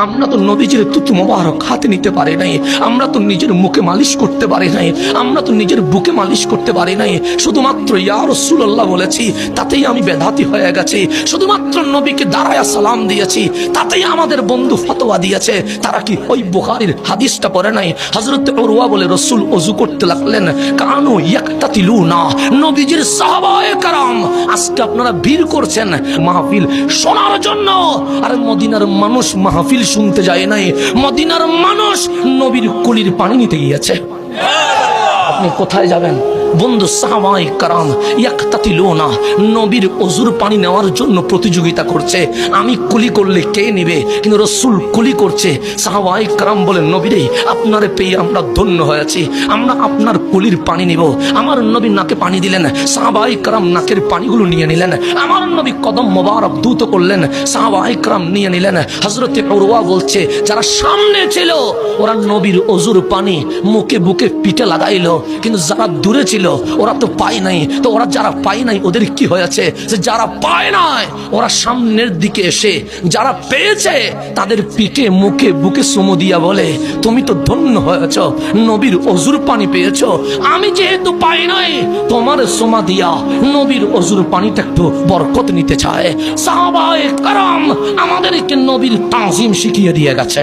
আমরা তো নবীজির তুতু মোবারক হাতে নিতে পারি নাই, আমরা তো নিজের মুখে মালিশ করতে পারি নাই, আমরা তো নিজের বুকে মালিশ করতে পারি নাই। শুধুমাত্র ইয়া রাসূলুল্লাহ বলেছি, তাতেই আমি বেদাতি হয়ে গেছি। শুধুমাত্র নবীকে দাঁড়ায়া সালাম দিয়েছি, তাতেই আমাদের বন্ধু ফতোয়া দিয়েছে। তারা কি ওই বুখারীর হাদিসটা পড়ে নাই? হযরত উরওয়া বলে, রাসূল ওযু করতে লাগলেন, কানু ইয়াকতাতিলুনা, নবীজির সাহাবায়ে কেরাম আজকে আপনারা ভিড় করছেন মাহফিল শোনার জন্য। আর মদিনার মানুষ মাহফিল শুনতে যায় নাই, মদিনার মানুষ নবীর কুলির পানি নিতে গিয়েছে। আপনি কোথায় যাবেন বন্ধু? সাহাবায়ে কেরাম ইয়াকতাতিলুনা, নবীর ওযুর পানি নেওয়ার জন্য প্রতিযোগিতা করছে। আমি কুলি করলে কে নেবে, কিন্তু রাসূল কুলি করছে। সাহাবায়ে কেরাম বলেন, নবী রে, আপনারে পেয়ে আমরা ধন্য হয়েছি, আমরা আপনার কুলির পানি নিব। আমার নবী নাকে পানি দিলেন, সাহাবায়ে কেরাম নাকের পানিগুলো নিয়ে নিলেন। আমার নবী কদম মোবারক দ্রুত করলেন, সাহাবায়ে কেরাম নিয়ে নিলেন। হযরত উরওয়া বলছে, যারা সামনে ছিল ওরা নবীর ওযুর পানি মুখে বুকে পিঠে লাগাইলো, কিন্তু যারা দূরে ছিল ওরা তো পায় নাই। তো ওরা যারা পায় নাই ওদের কি হয়েছে? যে যারা পায় নাই ওরা সামনের দিকে এসে যারা পেয়েছে তাদের পিঠে মুখে বুকে চুমু দিয়া বলে, তুমি তো ধন্য হয়েছ, নবীর ওযুর পানি পেয়েছ। আমি যেহেতু পাই নাই, তোমার চুমা দিয়া নবীর ওযুর পানিটা একটু বরকত নিতে চায়। সাহাবায়ে কেরাম আমাদেরকে নবীর তাজিম শিখিয়ে দিয়ে গেছে।